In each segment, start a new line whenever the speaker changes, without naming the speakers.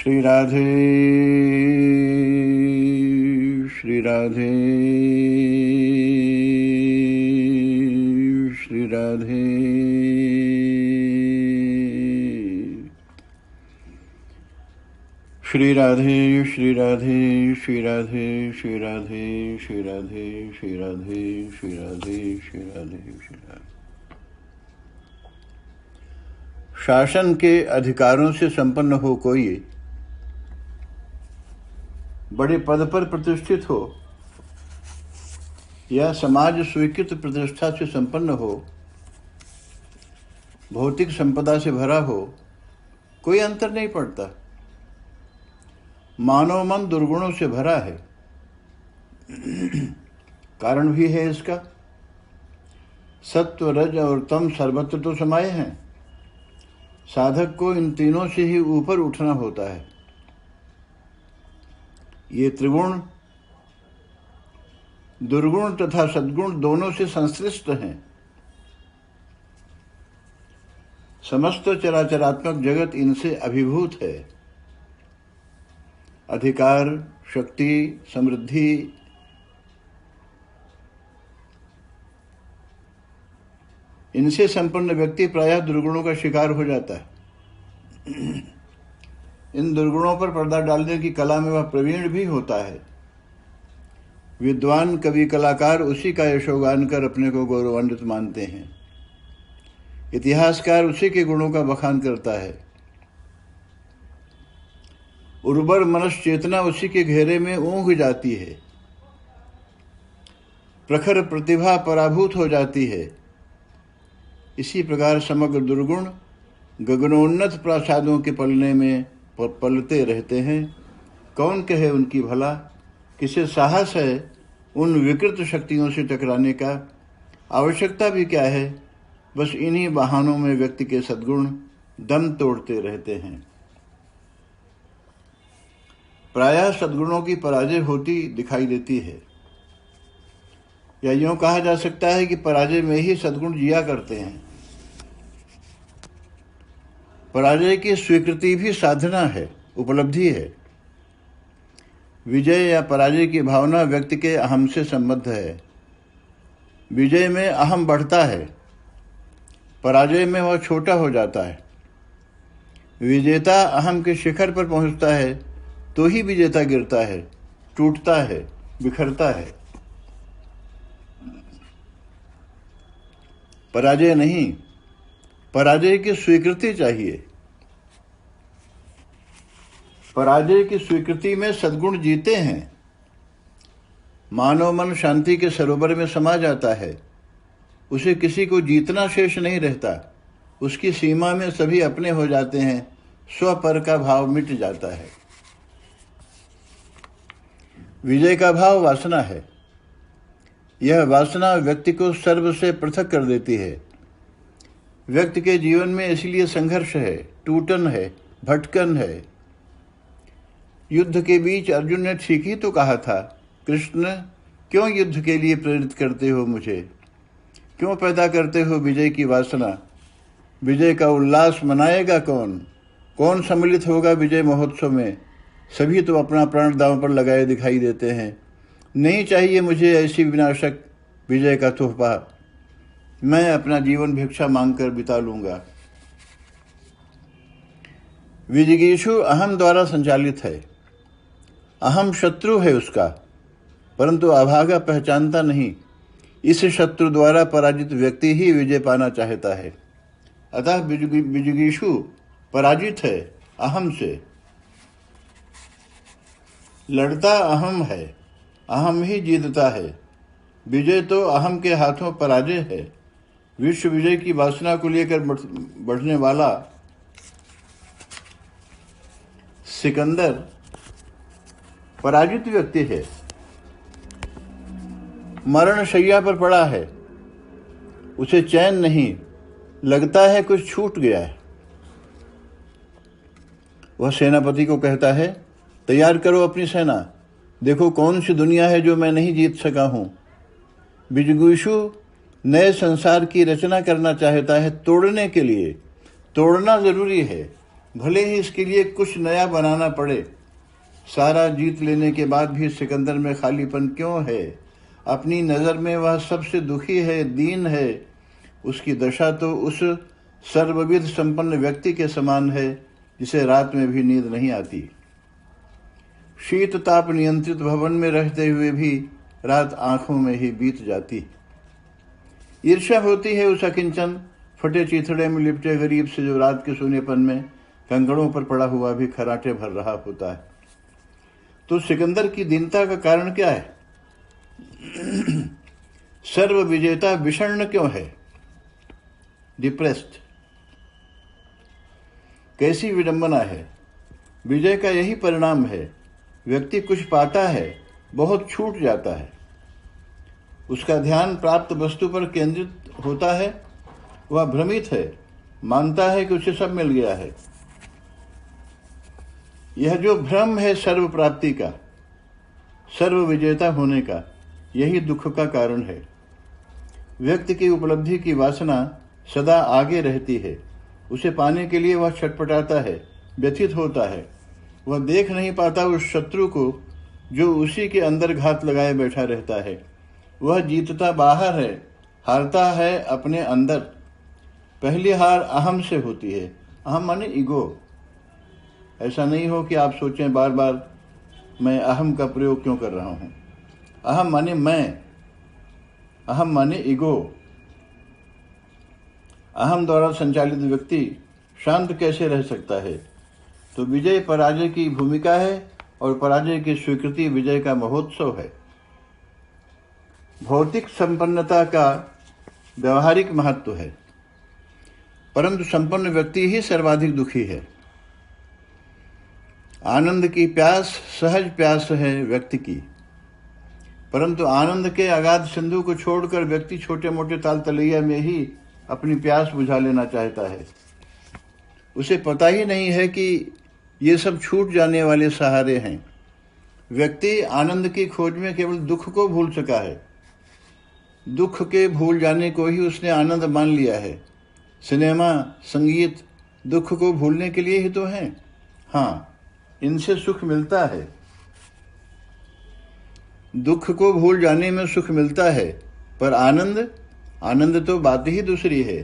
श्री राधे श्री राधे श्री राधे। श्री राधे श्री राधे श्री राधे श्री राधे श्री राधे श्री राधे श्री राधे श्री राधे श्री राधे। शासन के अधिकारों से संपन्न हो कोई, बड़े पद पर प्रतिष्ठित हो या समाज स्वीकृत प्रतिष्ठा से संपन्न हो, भौतिक संपदा से भरा हो, कोई अंतर नहीं पड़ता। मानव मन दुर्गुणों से भरा है। कारण भी है इसका, सत्व रज और तम सर्वत्र तो समाये हैं। साधक को इन तीनों से ही ऊपर उठना होता है। ये त्रिगुण दुर्गुण तथा सद्गुण दोनों से संश्लिष्ट हैं। समस्त चराचरात्मक जगत इनसे अभिभूत है। अधिकार, शक्ति, समृद्धि, इनसे संपन्न व्यक्ति प्रायः दुर्गुणों का शिकार हो जाता है। इन दुर्गुणों पर पर्दा डालने की कला में वह प्रवीण भी होता है। विद्वान, कवि, कलाकार उसी का यशोगान कर अपने को गौरवान्वित मानते हैं। इतिहासकार उसी के गुणों का बखान करता है। उर्वर मनुष्य चेतना उसी के घेरे में ऊँघ जाती है। प्रखर प्रतिभा पराभूत हो जाती है। इसी प्रकार समग्र दुर्गुण गगनोन्नत प्रासादों के पलने में पलते रहते हैं। कौन कहे उनकी भला, किसे साहस है उन विकृत शक्तियों से टकराने का। आवश्यकता भी क्या है, बस इन्हीं बहानों में व्यक्ति के सद्गुण दम तोड़ते रहते हैं। प्रायः सद्गुणों की पराजय होती दिखाई देती है, या यूं कहा जा सकता है कि पराजय में ही सद्गुण जिया करते हैं। पराजय की स्वीकृति भी साधना है, उपलब्धि है। विजय या पराजय की भावना व्यक्ति के अहम से संबद्ध है। विजय में अहम बढ़ता है, पराजय में वह छोटा हो जाता है। विजेता अहम के शिखर पर पहुंचता है तो ही विजेता गिरता है, टूटता है, बिखरता है। पराजय नहीं, पराजय की स्वीकृति चाहिए। पराजय की स्वीकृति में सद्गुण जीते हैं। मानव मन शांति के सरोवर में समा जाता है। उसे किसी को जीतना शेष नहीं रहता। उसकी सीमा में सभी अपने हो जाते हैं। स्वपर का भाव मिट जाता है। विजय का भाव वासना है। यह वासना व्यक्ति को सर्व से पृथक कर देती है। व्यक्ति के जीवन में इसलिए संघर्ष है, टूटन है, भटकन है। युद्ध के बीच अर्जुन ने ठीक ही तो कहा था, कृष्ण क्यों युद्ध के लिए प्रेरित करते हो मुझे, क्यों पैदा करते हो विजय की वासना। विजय का उल्लास मनाएगा कौन, कौन सम्मिलित होगा विजय महोत्सव में। सभी तो अपना प्राण दांव पर लगाए दिखाई देते हैं। नहीं चाहिए मुझे ऐसी विनाशक विजय का तोहफा। मैं अपना जीवन भिक्षा मांगकर बिता लूंगा। विजिगीषु अहम द्वारा संचालित है। अहम शत्रु है उसका, परंतु अभागा पहचानता नहीं। इस शत्रु द्वारा पराजित व्यक्ति ही विजय पाना चाहता है। अतः विजिगीषु पराजित है अहम से। लड़ता अहम है, अहम ही जीतता है। विजय तो अहम के हाथों पराजय है। विश्व विजय की वासना को लेकर बढ़ने वाला सिकंदर पराजित व्यक्ति है। मरण शैया पर पड़ा है, उसे चैन नहीं, लगता है कुछ छूट गया है। वह सेनापति को कहता है, तैयार करो अपनी सेना, देखो कौन सी दुनिया है जो मैं नहीं जीत सका हूं। विजिगीषु नए संसार की रचना करना चाहता है, तोड़ने के लिए। तोड़ना जरूरी है, भले ही इसके लिए कुछ नया बनाना पड़े। सारा जीत लेने के बाद भी सिकंदर में खालीपन क्यों है? अपनी नज़र में वह सबसे दुखी है, दीन है। उसकी दशा तो उस सर्वविध संपन्न व्यक्ति के समान है जिसे रात में भी नींद नहीं आती। शीत ताप नियंत्रित भवन में रहते हुए भी रात आंखों में ही बीत जाती। ईर्ष्या होती है उस अकिंचन फटे चिथड़े में लिपटे गरीब से जो रात के सोनेपन में कंकड़ों पर पड़ा हुआ भी खराटे भर रहा होता है। तो सिकंदर की दीनता का कारण क्या है? सर्व विजेता विषण्ण क्यों है, डिप्रेस्ड? कैसी विडंबना है। विजय का यही परिणाम है। व्यक्ति कुछ पाता है, बहुत छूट जाता है। उसका ध्यान प्राप्त वस्तु पर केंद्रित होता है। वह भ्रमित है, मानता है कि उसे सब मिल गया है। यह जो भ्रम है सर्व प्राप्ति का, सर्व विजेता होने का, यही दुख का कारण है। व्यक्ति की उपलब्धि की वासना सदा आगे रहती है। उसे पाने के लिए वह छटपटाता है, व्यथित होता है। वह देख नहीं पाता उस शत्रु को जो उसी के अंदर घात लगाए बैठा रहता है। वह जीतता बाहर है, हारता है अपने अंदर। पहली हार अहम से होती है। अहम माने ईगो। ऐसा नहीं हो कि आप सोचें बार बार मैं अहम का प्रयोग क्यों कर रहा हूं। अहम माने मैं, अहम माने ईगो। अहम द्वारा संचालित व्यक्ति शांत कैसे रह सकता है? तो विजय पराजय की भूमिका है और पराजय की स्वीकृति विजय का महोत्सव है। भौतिक संपन्नता का व्यवहारिक महत्व है, परंतु संपन्न व्यक्ति ही सर्वाधिक दुखी है। आनंद की प्यास सहज प्यास है व्यक्ति की, परंतु आनंद के अगाध सिंधु को छोड़कर व्यक्ति छोटे मोटे ताल तलैया में ही अपनी प्यास बुझा लेना चाहता है। उसे पता ही नहीं है कि ये सब छूट जाने वाले सहारे हैं। व्यक्ति आनंद की खोज में केवल दुख को भूल सका है। दुख के भूल जाने को ही उसने आनंद मान लिया है। सिनेमा, संगीत दुख को भूलने के लिए ही तो हैं। हाँ, इनसे सुख मिलता है। दुख को भूल जाने में सुख मिलता है, पर आनंद तो बात ही दूसरी है।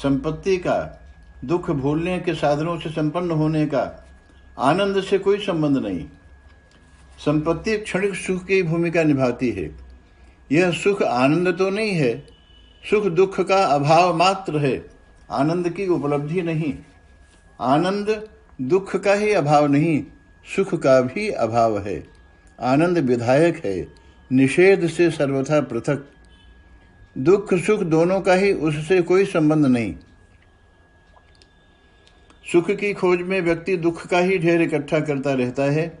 संपत्ति का, दुख भूलने के साधनों से संपन्न होने का आनंद से कोई संबंध नहीं। संपत्ति क्षणिक सुख की भूमिका निभाती है। यह सुख आनंद तो नहीं है। सुख दुख का अभाव मात्र है, आनंद की उपलब्धि नहीं। आनंद दुख का ही अभाव नहीं, सुख का भी अभाव है। आनंद विधायक है, निषेध से सर्वथा पृथक। दुख सुख दोनों का ही उससे कोई संबंध नहीं। सुख की खोज में व्यक्ति दुख का ही ढेर इकट्ठा करता रहता है।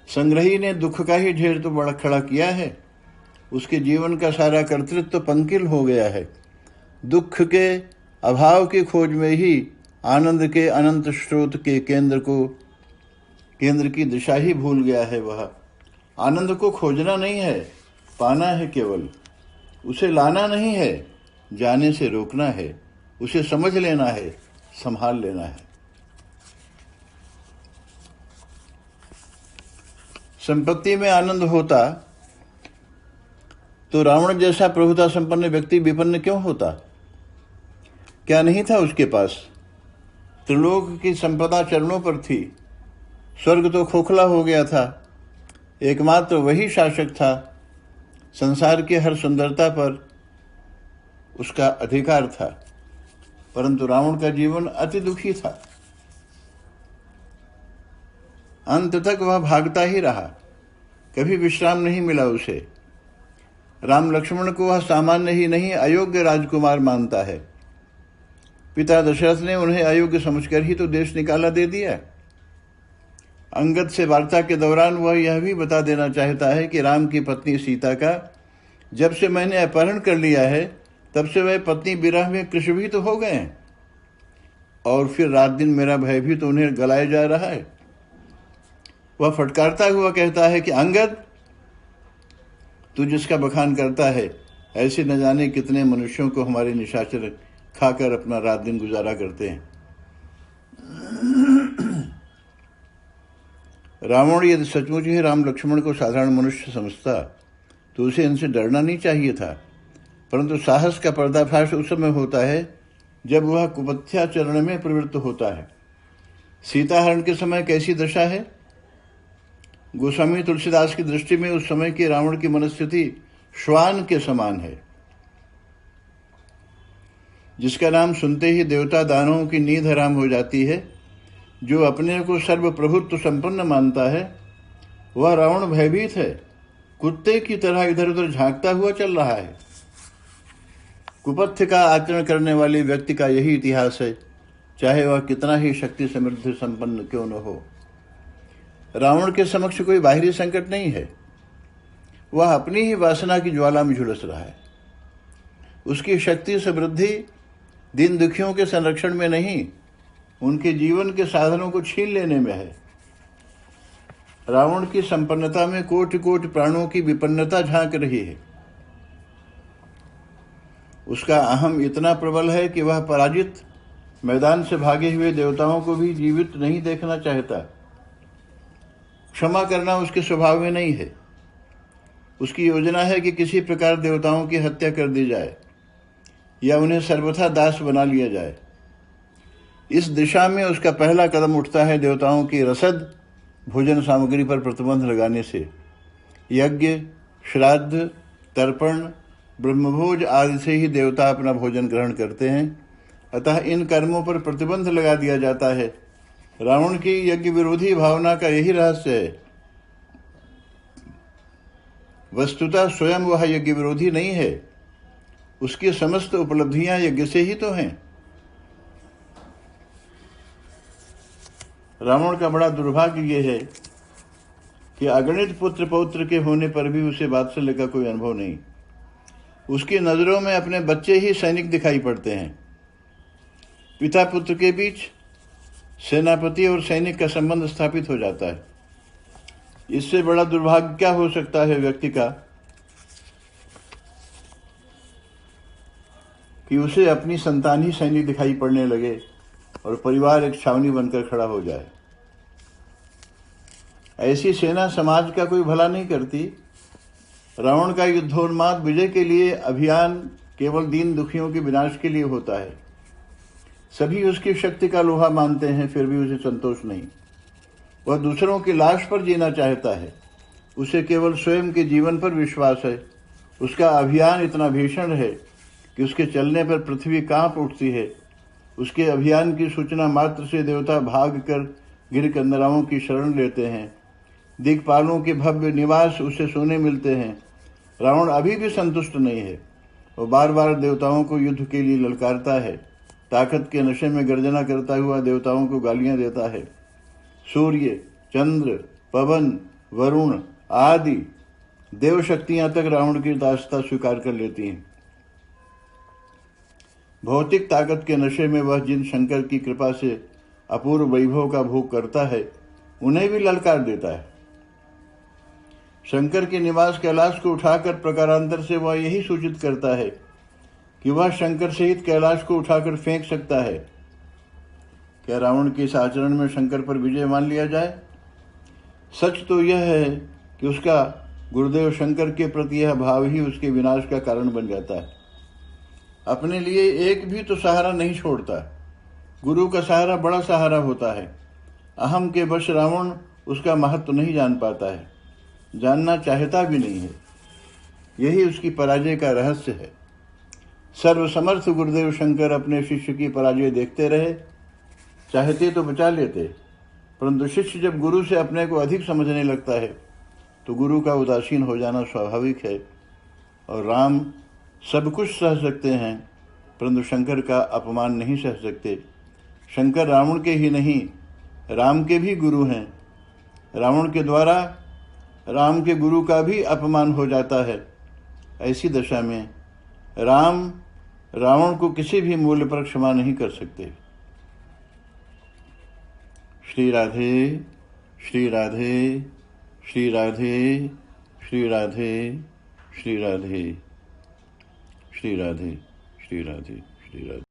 संग्रही ने दुख का ही ढेर तो बड़ा खड़ा किया है। उसके जीवन का सारा कर्तृत्व तो पंकिल हो गया है। दुख के अभाव की खोज में ही आनंद के अनंत स्रोत के केंद्र की दिशा ही भूल गया है। वह आनंद को खोजना नहीं है, पाना है केवल। उसे लाना नहीं है, जाने से रोकना है। उसे समझ लेना है, संभाल लेना है। संपत्ति में आनंद होता तो रावण जैसा प्रभुता संपन्न व्यक्ति विपन्न क्यों होता? क्या नहीं था उसके पास? त्रिलोक की संपदा चरणों पर थी। स्वर्ग तो खोखला हो गया था। एकमात्र वही शासक था। संसार की हर सुंदरता पर उसका अधिकार था, परंतु रावण का जीवन अति दुखी था। अंत तक वह भागता ही रहा, कभी विश्राम नहीं मिला उसे। राम लक्ष्मण को वह सामान्य ही नहीं, अयोग्य राजकुमार मानता है। पिता दशरथ ने उन्हें अयोग्य समझकर ही तो देश निकाला दे दिया। अंगद से वार्ता के दौरान वह यह भी बता देना चाहता है कि राम की पत्नी सीता का जब से मैंने अपहरण कर लिया है, तब से वह पत्नी विरह में कृशभीत हो गए हैं, और फिर रात दिन मेरा भय भी तो उन्हें गलाया जा रहा है। वह फटकारता हुआ कहता है कि अंगद, तू जिसका बखान करता है, ऐसे न जाने कितने मनुष्यों को हमारे निशाचर खाकर अपना रात दिन गुजारा करते हैं। रावण यदि सचमुच ही राम लक्ष्मण को साधारण मनुष्य समझता तो उसे इनसे डरना नहीं चाहिए था, परंतु साहस का पर्दाफाश उस समय होता है जब वह कुपथ्याचरण में प्रवृत्त होता है। सीताहरण के समय कैसी दशा है? गोस्वामी तुलसीदास की दृष्टि में उस समय की रावण की मनस्थिति श्वान के समान है, जिसका नाम सुनते ही देवता दानवों की नींद हराम हो जाती है। जो अपने को सर्वप्रभुत्व संपन्न मानता है वह रावण भयभीत है, कुत्ते की तरह इधर उधर झांकता हुआ चल रहा है। कुपथ्य का आचरण करने वाले व्यक्ति का यही इतिहास है, चाहे वह कितना ही शक्ति समृद्धि संपन्न क्यों न हो। रावण के समक्ष कोई बाहरी संकट नहीं है, वह अपनी ही वासना की ज्वाला में झुलस रहा है। उसकी शक्ति समृद्धि दीन दुखियों के संरक्षण में नहीं, उनके जीवन के साधनों को छीन लेने में है। रावण की संपन्नता में कोटि कोटि प्राणों की विपन्नता झांक रही है। उसका अहम इतना प्रबल है कि वह पराजित मैदान से भागे हुए देवताओं को भी जीवित नहीं देखना चाहता। क्षमा करना उसके स्वभाव में नहीं है। उसकी योजना है कि किसी प्रकार देवताओं की हत्या कर दी जाए या उन्हें सर्वथा दास बना लिया जाए। इस दिशा में उसका पहला कदम उठता है देवताओं की रसद भोजन सामग्री पर प्रतिबंध लगाने से। यज्ञ, श्राद्ध, तर्पण, ब्रह्मभोज आदि से ही देवता अपना भोजन ग्रहण करते हैं, अतः इन कर्मों पर प्रतिबंध लगा दिया जाता है। रावण की यज्ञ विरोधी भावना का यही रहस्य है। वस्तुतः स्वयं वह यज्ञ विरोधी नहीं है, उसकी समस्त उपलब्धियां यज्ञ से ही तो हैं। रावण का बड़ा दुर्भाग्य यह है कि अगणित पुत्र पौत्र के होने पर भी उसे वात्सल्य का कोई अनुभव नहीं। उसकी नजरों में अपने बच्चे ही सैनिक दिखाई पड़ते हैं। पिता पुत्र के बीच सेनापति और सैनिक का संबंध स्थापित हो जाता है। इससे बड़ा दुर्भाग्य क्या हो सकता है व्यक्ति का कि उसे अपनी संतान ही सैनिक दिखाई पड़ने लगे और परिवार एक छावनी बनकर खड़ा हो जाए। ऐसी सेना समाज का कोई भला नहीं करती। रावण का युद्धोन्माद विजय के लिए अभियान केवल दीन दुखियों के विनाश के लिए होता है। सभी उसकी शक्ति का लोहा मानते हैं, फिर भी उसे संतोष नहीं। वह दूसरों की लाश पर जीना चाहता है, उसे केवल स्वयं के जीवन पर विश्वास है। उसका अभियान इतना भीषण है कि उसके चलने पर पृथ्वी कांप उठती है। उसके अभियान की सूचना मात्र से देवता भाग कर गिर कंदराओं की शरण लेते हैं। दिक्पालों के भव्य निवास उसे सोने मिलते हैं। रावण अभी भी संतुष्ट नहीं है। वो बार बार देवताओं को युद्ध के लिए ललकारता है। ताकत के नशे में गर्जना करता हुआ देवताओं को गालियां देता है। सूर्य, चंद्र, पवन, वरुण आदि देव शक्तियां तक रावण की दासता स्वीकार कर लेती हैं। भौतिक ताकत के नशे में वह जिन शंकर की कृपा से अपूर्व वैभव का भोग करता है, उन्हें भी ललकार देता है। शंकर के निवास कैलाश को उठाकर प्रकारांतर से वह यही सूचित करता है कि वह शंकर सहित कैलाश को उठाकर फेंक सकता है। क्या रावण के इस आचरण में शंकर पर विजय मान लिया जाए? सच तो यह है कि उसका गुरुदेव शंकर के प्रति यह भाव ही उसके विनाश का कारण बन जाता है। अपने लिए एक भी तो सहारा नहीं छोड़ता। गुरु का सहारा बड़ा सहारा होता है। अहम के वश रावण उसका महत्व नहीं जान पाता है, जानना चाहता भी नहीं है। यही उसकी पराजय का रहस्य है। सर्वसमर्थ गुरुदेव शंकर अपने शिष्य की पराजय देखते रहे। चाहते तो बचा लेते, परंतु शिष्य जब गुरु से अपने को अधिक समझने लगता है तो गुरु का उदासीन हो जाना स्वाभाविक है। और राम सब कुछ सह सकते हैं, परंतु शंकर का अपमान नहीं सह सकते। शंकर रावण के ही नहीं, राम के भी गुरु हैं। रावण के द्वारा राम के गुरु का भी अपमान हो जाता है। ऐसी दशा में राम रावण को किसी भी मूल्य पर क्षमा नहीं कर सकते। श्री राधे श्री राधे श्री राधे श्री राधे श्री राधे श्री राधे श्री राधे श्री राधे।